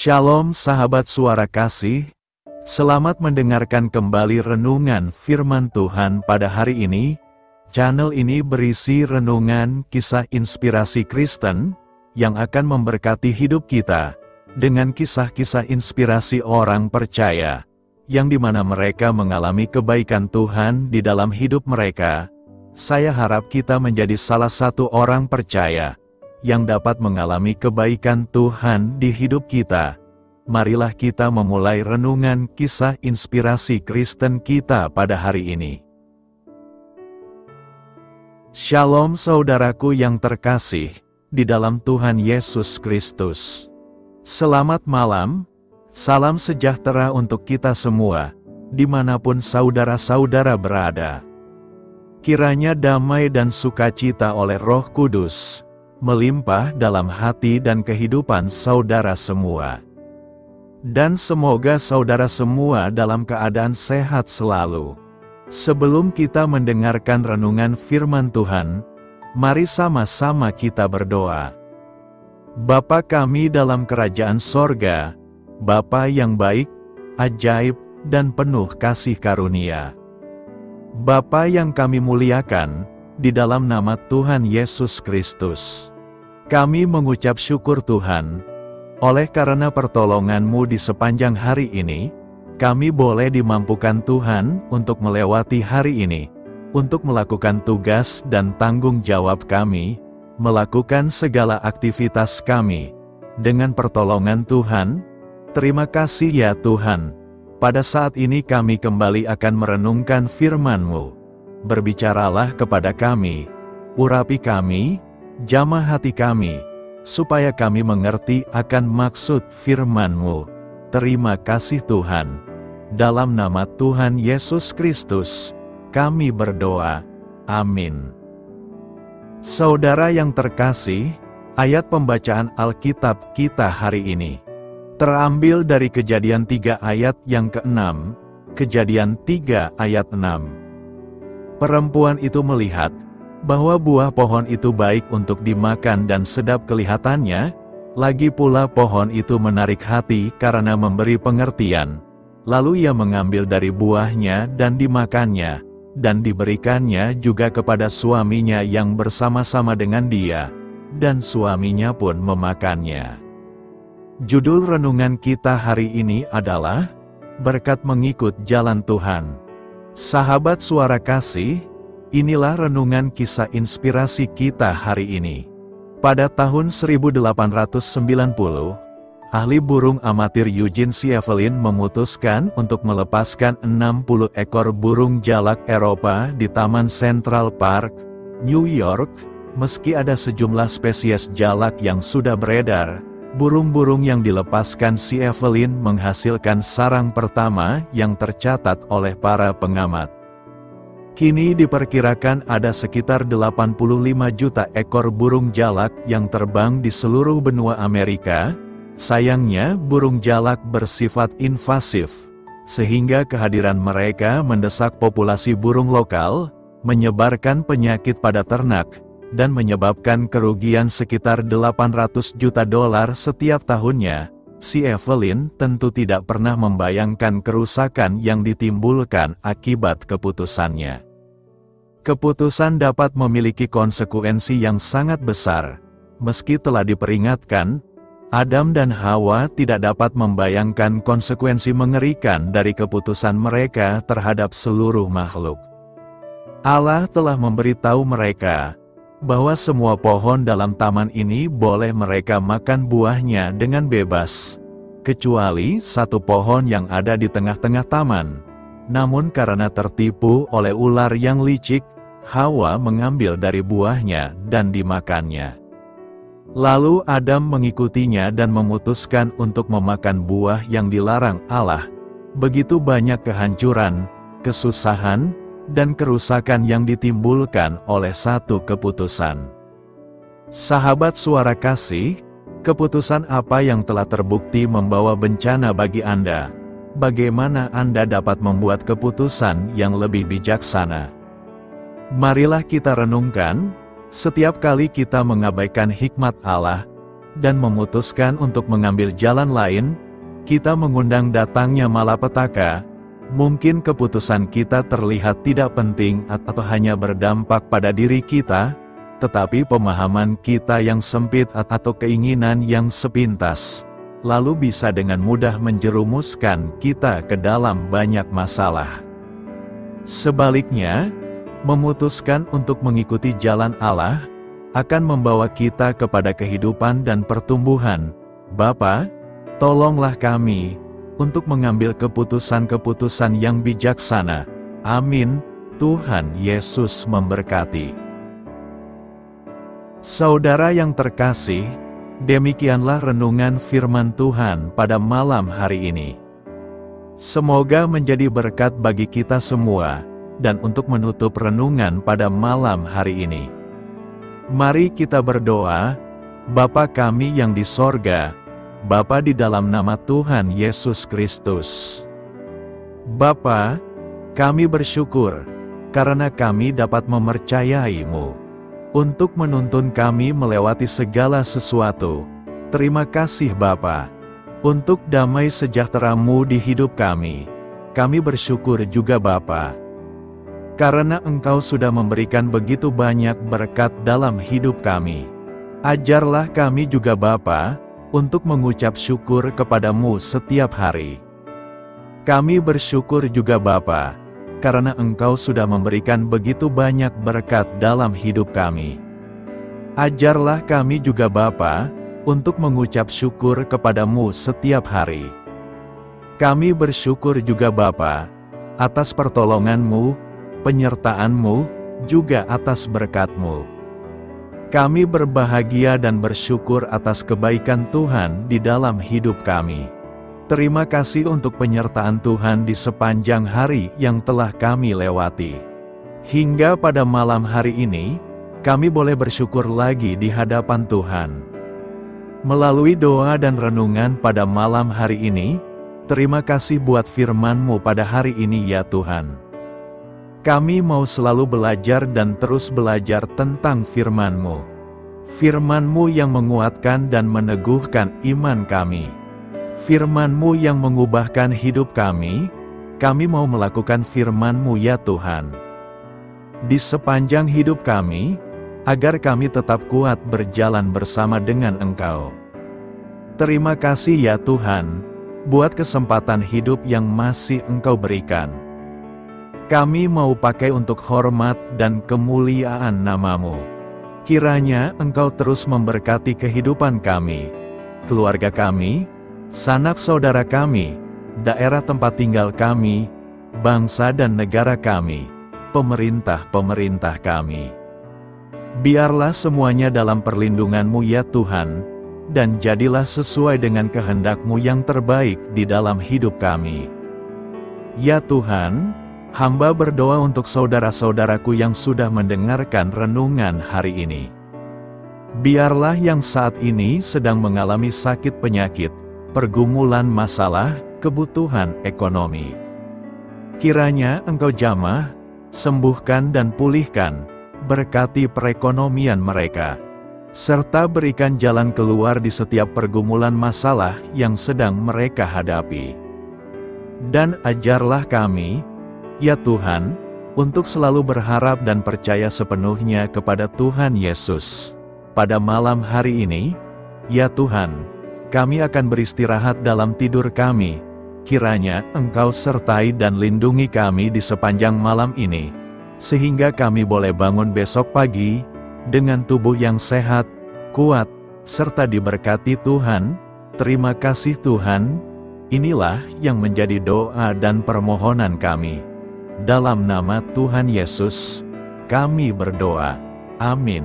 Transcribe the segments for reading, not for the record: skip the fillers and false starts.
Shalom sahabat suara kasih, selamat mendengarkan kembali renungan firman Tuhan pada hari ini. Channel ini berisi renungan kisah inspirasi Kristen, yang akan memberkati hidup kita, dengan kisah-kisah inspirasi orang percaya, yang dimana mereka mengalami kebaikan Tuhan di dalam hidup mereka. Saya harap kita menjadi salah satu orang percaya, yang dapat mengalami kebaikan Tuhan di hidup kita. Marilah kita memulai renungan kisah inspirasi Kristen kita pada hari ini. Shalom saudaraku yang terkasih, di dalam Tuhan Yesus Kristus. Selamat malam, salam sejahtera untuk kita semua, dimanapun saudara-saudara berada. Kiranya damai dan sukacita oleh Roh Kudus melimpah dalam hati dan kehidupan saudara semua. Dan semoga saudara semua dalam keadaan sehat selalu. Sebelum kita mendengarkan renungan firman Tuhan, mari sama-sama kita berdoa. Bapa kami dalam kerajaan sorga, Bapa yang baik, ajaib, dan penuh kasih karunia. Bapa yang kami muliakan, di dalam nama Tuhan Yesus Kristus, kami mengucap syukur Tuhan, oleh karena pertolongan-Mu di sepanjang hari ini, kami boleh dimampukan Tuhan untuk melewati hari ini, untuk melakukan tugas dan tanggung jawab kami, melakukan segala aktivitas kami. Dengan pertolongan Tuhan, terima kasih ya Tuhan. Pada saat ini kami kembali akan merenungkan firman-Mu. Berbicaralah kepada kami, urapi kami, jamah hati kami, supaya kami mengerti akan maksud firman-Mu. Terima kasih Tuhan. Dalam nama Tuhan Yesus Kristus, kami berdoa. Amin. Saudara yang terkasih, ayat pembacaan Alkitab kita hari ini terambil dari Kejadian 3 ayat yang ke-6, Kejadian 3 ayat 6. Perempuan itu melihat bahwa buah pohon itu baik untuk dimakan dan sedap kelihatannya, lagi pula pohon itu menarik hati karena memberi pengertian. Lalu ia mengambil dari buahnya dan dimakannya, dan diberikannya juga kepada suaminya yang bersama-sama dengan dia, dan suaminya pun memakannya. Judul renungan kita hari ini adalah Berkat Mengikut Jalan Tuhan. Sahabat suara kasih, inilah renungan kisah inspirasi kita hari ini. Pada tahun 1890, ahli burung amatir Eugene Sievelin memutuskan untuk melepaskan 60 ekor burung jalak Eropa di Taman Central Park, New York. Meski ada sejumlah spesies jalak yang sudah beredar, burung-burung yang dilepaskan Sievelin menghasilkan sarang pertama yang tercatat oleh para pengamat. Kini diperkirakan ada sekitar 85 juta ekor burung jalak yang terbang di seluruh benua Amerika. Sayangnya, burung jalak bersifat invasif, sehingga kehadiran mereka mendesak populasi burung lokal, menyebarkan penyakit pada ternak, dan menyebabkan kerugian sekitar $800 juta setiap tahunnya. Sievelin tentu tidak pernah membayangkan kerusakan yang ditimbulkan akibat keputusannya. Keputusan dapat memiliki konsekuensi yang sangat besar. Meski telah diperingatkan, Adam dan Hawa tidak dapat membayangkan konsekuensi mengerikan dari keputusan mereka terhadap seluruh makhluk. Allah telah memberitahu mereka bahwa semua pohon dalam taman ini boleh mereka makan buahnya dengan bebas, kecuali satu pohon yang ada di tengah-tengah taman. Namun karena tertipu oleh ular yang licik, Hawa mengambil dari buahnya dan dimakannya. Lalu Adam mengikutinya dan memutuskan untuk memakan buah yang dilarang Allah. Begitu banyak kehancuran, kesusahan, dan kerusakan yang ditimbulkan oleh satu keputusan. Sahabat suara kasih, keputusan apa yang telah terbukti membawa bencana bagi Anda? Bagaimana Anda dapat membuat keputusan yang lebih bijaksana? Marilah kita renungkan, setiap kali kita mengabaikan hikmat Allah, dan memutuskan untuk mengambil jalan lain, kita mengundang datangnya malapetaka. Mungkin keputusan kita terlihat tidak penting atau hanya berdampak pada diri kita, tetapi pemahaman kita yang sempit atau keinginan yang sepintas, lalu bisa dengan mudah menjerumuskan kita ke dalam banyak masalah. Sebaliknya, memutuskan untuk mengikuti jalan Allah, akan membawa kita kepada kehidupan dan pertumbuhan. Bapa, tolonglah kami, untuk mengambil keputusan-keputusan yang bijaksana. Amin. Tuhan Yesus memberkati. Saudara yang terkasih, demikianlah renungan firman Tuhan pada malam hari ini. Semoga menjadi berkat bagi kita semua, dan untuk menutup renungan pada malam hari ini, mari kita berdoa. Bapa kami yang di sorga, Bapa di dalam nama Tuhan Yesus Kristus. Bapa, kami bersyukur, karena kami dapat mempercayai-Mu untuk menuntun kami melewati segala sesuatu. Terima kasih Bapa, untuk damai sejahtera-Mu di hidup kami. Kami bersyukur juga Bapa, karena Engkau sudah memberikan begitu banyak berkat dalam hidup kami. Ajarlah kami juga Bapa, untuk mengucap syukur kepada-Mu setiap hari. Kami bersyukur juga Bapa, karena Engkau sudah memberikan begitu banyak berkat dalam hidup kami. Ajarlah kami juga Bapa, untuk mengucap syukur kepada-Mu setiap hari. Kami bersyukur juga Bapa, atas pertolongan-Mu, penyertaan-Mu, juga atas berkat-Mu. Kami berbahagia dan bersyukur atas kebaikan Tuhan di dalam hidup kami. Terima kasih untuk penyertaan Tuhan di sepanjang hari yang telah kami lewati. Hingga pada malam hari ini, kami boleh bersyukur lagi di hadapan Tuhan. Melalui doa dan renungan pada malam hari ini, terima kasih buat firman-Mu pada hari ini ya Tuhan. Kami mau selalu belajar dan terus belajar tentang firman-Mu. Firman-Mu yang menguatkan dan meneguhkan iman kami. Firman-Mu yang mengubahkan hidup kami mau melakukan firman-Mu ya Tuhan. Di sepanjang hidup kami, agar kami tetap kuat berjalan bersama dengan Engkau. Terima kasih ya Tuhan, buat kesempatan hidup yang masih Engkau berikan. Kami mau pakai untuk hormat dan kemuliaan nama-Mu. Kiranya Engkau terus memberkati kehidupan kami, keluarga kami, sanak saudara kami, daerah tempat tinggal kami, bangsa dan negara kami, pemerintah-pemerintah kami. Biarlah semuanya dalam perlindungan-Mu ya Tuhan, dan jadilah sesuai dengan kehendak-Mu yang terbaik di dalam hidup kami. Ya Tuhan, hamba berdoa untuk saudara-saudaraku yang sudah mendengarkan renungan hari ini. Biarlah yang saat ini sedang mengalami sakit penyakit, pergumulan masalah, kebutuhan ekonomi, kiranya Engkau jamah, sembuhkan dan pulihkan, berkati perekonomian mereka, serta berikan jalan keluar di setiap pergumulan masalah yang sedang mereka hadapi. Dan ajarlah kami, ya Tuhan, untuk selalu berharap dan percaya sepenuhnya kepada Tuhan Yesus. Pada malam hari ini, ya Tuhan, kami akan beristirahat dalam tidur kami. Kiranya Engkau sertai dan lindungi kami di sepanjang malam ini, sehingga kami boleh bangun besok pagi, dengan tubuh yang sehat, kuat, serta diberkati Tuhan. Terima kasih Tuhan. Inilah yang menjadi doa dan permohonan kami. Dalam nama Tuhan Yesus, kami berdoa. Amin.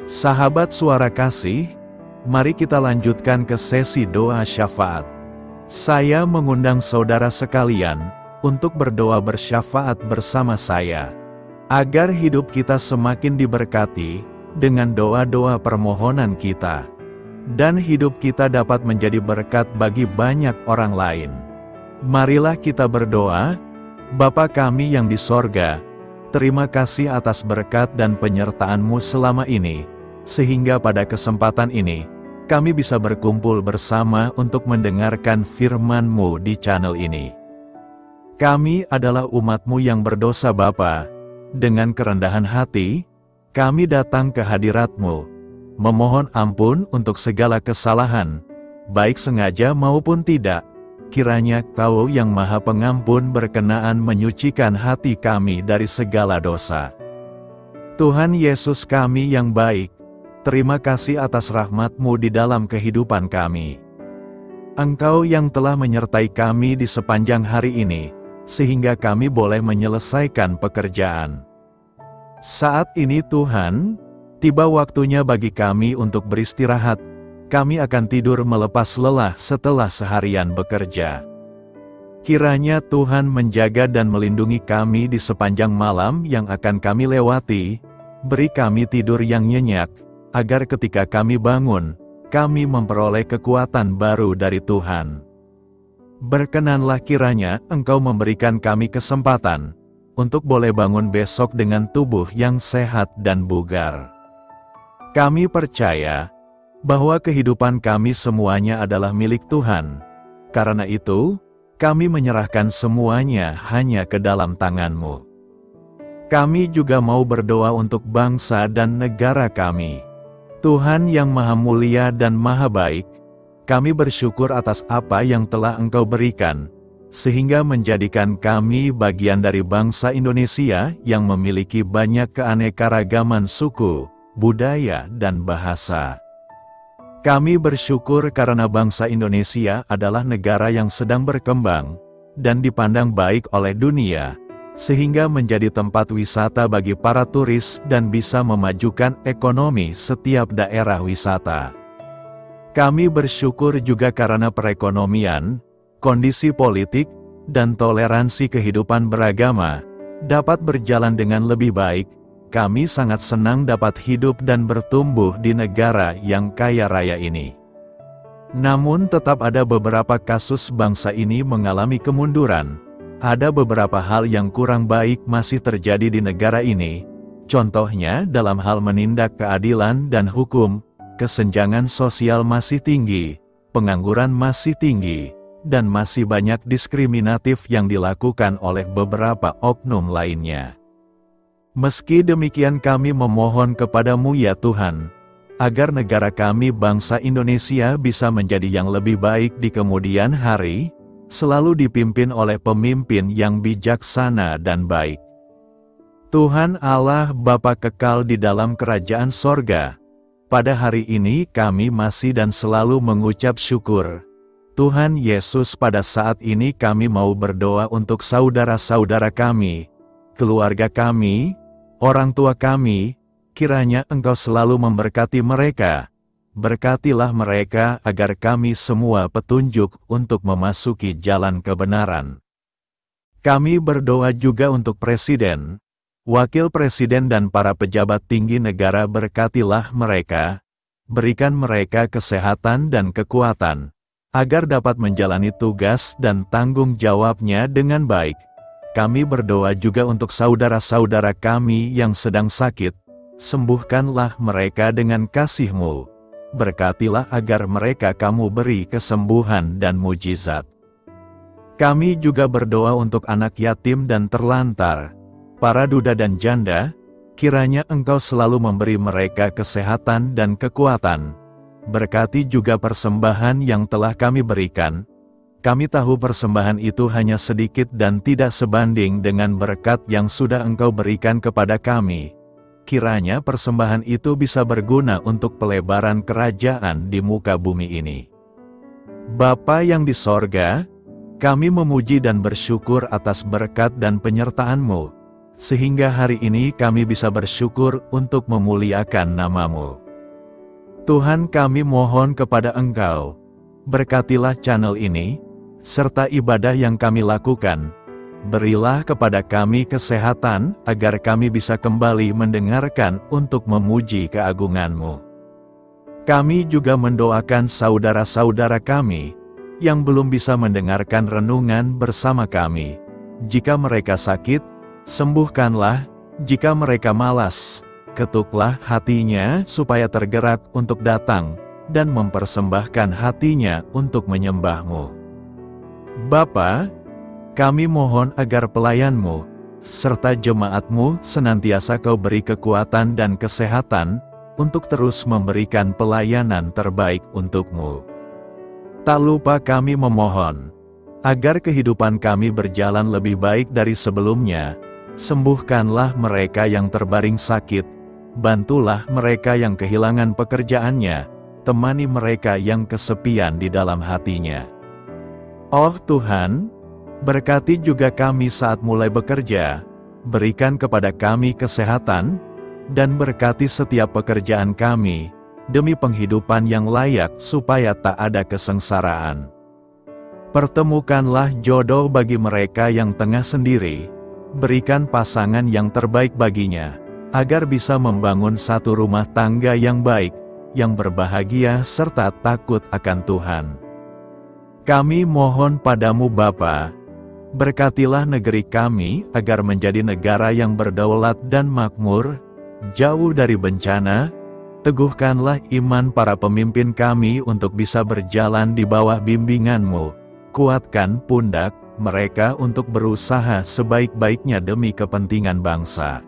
Sahabat Suara Kasih, mari kita lanjutkan ke sesi doa syafaat. Saya mengundang saudara sekalian untuk berdoa bersyafaat bersama saya, agar hidup kita semakin diberkati dengan doa-doa permohonan kita, dan hidup kita dapat menjadi berkat bagi banyak orang lain. Marilah kita berdoa, Bapa kami yang di sorga, terima kasih atas berkat dan penyertaan-Mu selama ini, sehingga pada kesempatan ini, kami bisa berkumpul bersama untuk mendengarkan firman-Mu di channel ini. Kami adalah umat-Mu yang berdosa Bapa. Dengan kerendahan hati, kami datang ke hadirat-Mu, memohon ampun untuk segala kesalahan, baik sengaja maupun tidak. Kiranya Kau yang Maha Pengampun berkenaan menyucikan hati kami dari segala dosa. Tuhan Yesus kami yang baik, terima kasih atas rahmat-Mu di dalam kehidupan kami. Engkau yang telah menyertai kami di sepanjang hari ini, sehingga kami boleh menyelesaikan pekerjaan. Saat ini Tuhan, tiba waktunya bagi kami untuk beristirahat. Kami akan tidur melepas lelah setelah seharian bekerja. Kiranya Tuhan menjaga dan melindungi kami di sepanjang malam yang akan kami lewati. Beri kami tidur yang nyenyak, agar ketika kami bangun, kami memperoleh kekuatan baru dari Tuhan. Berkenanlah kiranya Engkau memberikan kami kesempatan untuk boleh bangun besok dengan tubuh yang sehat dan bugar. Kami percaya bahwa kehidupan kami semuanya adalah milik Tuhan. Karena itu, kami menyerahkan semuanya hanya ke dalam tangan-Mu. Kami juga mau berdoa untuk bangsa dan negara kami. Tuhan yang Maha Mulia dan Maha Baik, kami bersyukur atas apa yang telah Engkau berikan, sehingga menjadikan kami bagian dari bangsa Indonesia yang memiliki banyak keanekaragaman suku, budaya, dan bahasa. Kami bersyukur karena bangsa Indonesia adalah negara yang sedang berkembang, dan dipandang baik oleh dunia, sehingga menjadi tempat wisata bagi para turis dan bisa memajukan ekonomi setiap daerah wisata. Kami bersyukur juga karena perekonomian, kondisi politik, dan toleransi kehidupan beragama dapat berjalan dengan lebih baik. Kami sangat senang dapat hidup dan bertumbuh di negara yang kaya raya ini. Namun tetap ada beberapa kasus bangsa ini mengalami kemunduran. Ada beberapa hal yang kurang baik masih terjadi di negara ini. Contohnya dalam hal menindak keadilan dan hukum, kesenjangan sosial masih tinggi, pengangguran masih tinggi, dan masih banyak diskriminatif yang dilakukan oleh beberapa oknum lainnya. Meski demikian kami memohon kepada-Mu ya Tuhan, agar negara kami bangsa Indonesia bisa menjadi yang lebih baik di kemudian hari, selalu dipimpin oleh pemimpin yang bijaksana dan baik. Tuhan Allah Bapa kekal di dalam kerajaan sorga, pada hari ini kami masih dan selalu mengucap syukur. Tuhan Yesus, pada saat ini kami mau berdoa untuk saudara-saudara kami, keluarga kami, orang tua kami. Kiranya Engkau selalu memberkati mereka. Berkatilah mereka agar kami semua petunjuk untuk memasuki jalan kebenaran. Kami berdoa juga untuk Presiden, Wakil Presiden dan para pejabat tinggi negara. Berkatilah mereka, berikan mereka kesehatan dan kekuatan, agar dapat menjalani tugas dan tanggung jawabnya dengan baik. Kami berdoa juga untuk saudara-saudara kami yang sedang sakit. Sembuhkanlah mereka dengan kasih-Mu. Berkatilah agar mereka Kamu beri kesembuhan dan mujizat. Kami juga berdoa untuk anak yatim dan terlantar, para duda dan janda. Kiranya Engkau selalu memberi mereka kesehatan dan kekuatan. Berkati juga persembahan yang telah kami berikan. Kami tahu persembahan itu hanya sedikit dan tidak sebanding dengan berkat yang sudah Engkau berikan kepada kami. Kiranya persembahan itu bisa berguna untuk pelebaran kerajaan di muka bumi ini. Bapa yang di sorga, kami memuji dan bersyukur atas berkat dan penyertaan-Mu, sehingga hari ini kami bisa bersyukur untuk memuliakan nama-Mu. Tuhan, kami mohon kepada Engkau, berkatilah channel ini, serta ibadah yang kami lakukan. Berilah kepada kami kesehatan, agar kami bisa kembali mendengarkan untuk memuji keagungan-Mu. Kami juga mendoakan saudara-saudara kami, yang belum bisa mendengarkan renungan bersama kami. Jika mereka sakit, sembuhkanlah. Jika mereka malas, ketuklah hatinya supaya tergerak untuk datang dan mempersembahkan hatinya untuk menyembah-Mu. Bapa, kami mohon agar pelayan-Mu serta jemaat-Mu senantiasa Kau beri kekuatan dan kesehatan untuk terus memberikan pelayanan terbaik untuk-Mu. Tak lupa kami memohon agar kehidupan kami berjalan lebih baik dari sebelumnya. Sembuhkanlah mereka yang terbaring sakit, bantulah mereka yang kehilangan pekerjaannya, temani mereka yang kesepian di dalam hatinya. Oh Tuhan, berkati juga kami saat mulai bekerja, berikan kepada kami kesehatan, dan berkati setiap pekerjaan kami, demi penghidupan yang layak supaya tak ada kesengsaraan. Pertemukanlah jodoh bagi mereka yang tengah sendiri, berikan pasangan yang terbaik baginya, agar bisa membangun satu rumah tangga yang baik, yang berbahagia serta takut akan Tuhan. Kami mohon padamu Bapa, berkatilah negeri kami agar menjadi negara yang berdaulat dan makmur, jauh dari bencana. Teguhkanlah iman para pemimpin kami untuk bisa berjalan di bawah bimbingan-Mu, kuatkan pundak mereka untuk berusaha sebaik-baiknya demi kepentingan bangsa.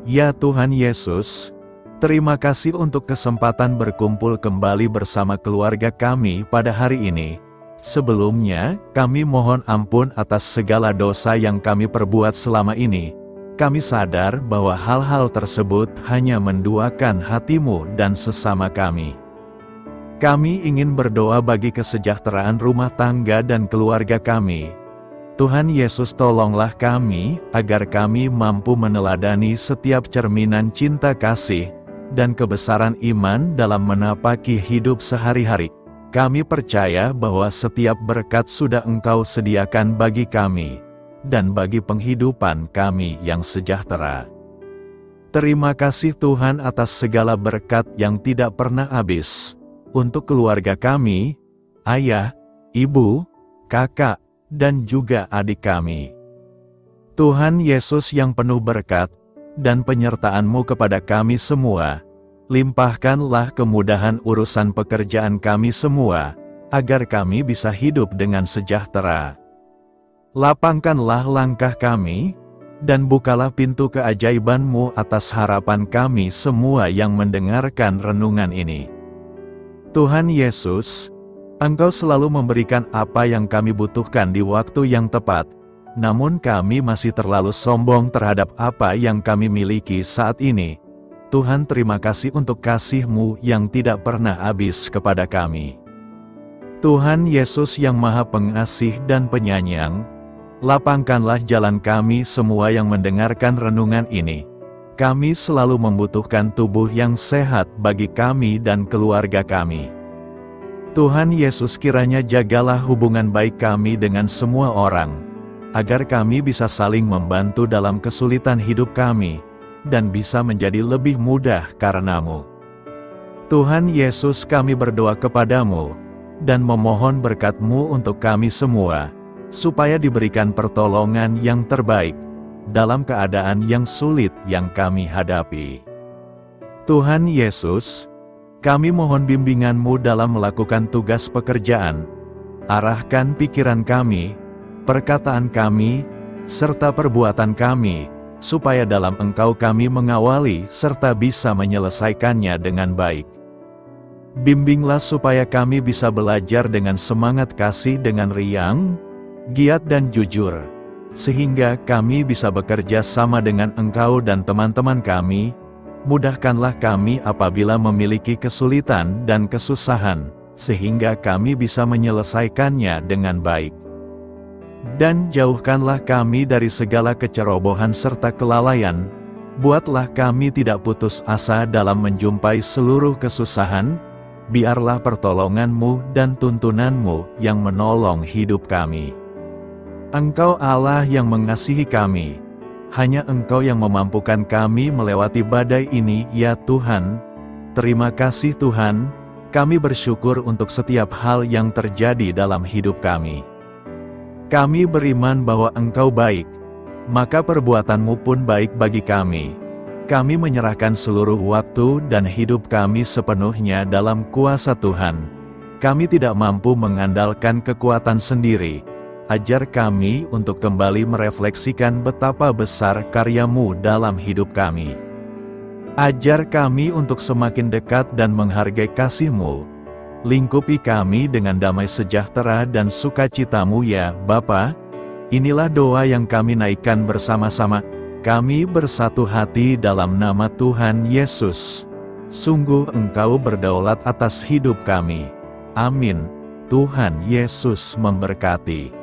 Ya Tuhan Yesus, terima kasih untuk kesempatan berkumpul kembali bersama keluarga kami pada hari ini. Sebelumnya, kami mohon ampun atas segala dosa yang kami perbuat selama ini. Kami sadar bahwa hal-hal tersebut hanya menduakan hati-Mu dan sesama kami. Kami ingin berdoa bagi kesejahteraan rumah tangga dan keluarga kami. Tuhan Yesus, tolonglah kami, agar kami mampu meneladani setiap cerminan cinta kasih, dan kebesaran iman dalam menapaki hidup sehari-hari. Kami percaya bahwa setiap berkat sudah Engkau sediakan bagi kami, dan bagi penghidupan kami yang sejahtera. Terima kasih Tuhan atas segala berkat yang tidak pernah habis. Untuk keluarga kami, ayah, ibu, kakak, dan juga adik kami. Tuhan Yesus yang penuh berkat, dan penyertaan-Mu kepada kami semua, limpahkanlah kemudahan urusan pekerjaan kami semua, agar kami bisa hidup dengan sejahtera. Lapangkanlah langkah kami, dan bukalah pintu keajaiban-Mu atas harapan kami semua yang mendengarkan renungan ini. Tuhan Yesus, Engkau selalu memberikan apa yang kami butuhkan di waktu yang tepat, namun kami masih terlalu sombong terhadap apa yang kami miliki saat ini. Tuhan, terima kasih untuk kasih-Mu yang tidak pernah habis kepada kami. Tuhan Yesus yang Maha Pengasih dan Penyayang, lapangkanlah jalan kami semua yang mendengarkan renungan ini. Kami selalu membutuhkan tubuh yang sehat bagi kami dan keluarga kami. Tuhan Yesus, kiranya jagalah hubungan baik kami dengan semua orang, agar kami bisa saling membantu dalam kesulitan hidup kami, dan bisa menjadi lebih mudah karena-Mu. Tuhan Yesus, kami berdoa kepadamu, dan memohon berkat-Mu untuk kami semua, supaya diberikan pertolongan yang terbaik, dalam keadaan yang sulit yang kami hadapi. Tuhan Yesus, kami mohon bimbingan-Mu dalam melakukan tugas pekerjaan. Arahkan pikiran kami, perkataan kami, serta perbuatan kami, supaya dalam Engkau kami mengawali serta bisa menyelesaikannya dengan baik. Bimbinglah supaya kami bisa belajar dengan semangat kasih dengan riang, giat dan jujur, sehingga kami bisa bekerja sama dengan Engkau dan teman-teman kami. Mudahkanlah kami apabila memiliki kesulitan dan kesusahan, sehingga kami bisa menyelesaikannya dengan baik. Dan jauhkanlah kami dari segala kecerobohan serta kelalaian. Buatlah kami tidak putus asa dalam menjumpai seluruh kesusahan. Biarlah pertolongan-Mu dan tuntunan-Mu yang menolong hidup kami. Engkau Allah yang mengasihi kami. Hanya Engkau yang memampukan kami melewati badai ini, ya Tuhan. Terima kasih Tuhan, kami bersyukur untuk setiap hal yang terjadi dalam hidup kami. Kami beriman bahwa Engkau baik, maka perbuatanmu pun baik bagi kami. Kami menyerahkan seluruh waktu dan hidup kami sepenuhnya dalam kuasa Tuhan. Kami tidak mampu mengandalkan kekuatan sendiri. Ajar kami untuk kembali merefleksikan betapa besar karya-Mu dalam hidup kami. Ajar kami untuk semakin dekat dan menghargai kasih-Mu. Lingkupi kami dengan damai sejahtera dan sukacita-Mu ya Bapa. Inilah doa yang kami naikkan bersama-sama. Kami bersatu hati dalam nama Tuhan Yesus. Sungguh Engkau berdaulat atas hidup kami. Amin. Tuhan Yesus memberkati.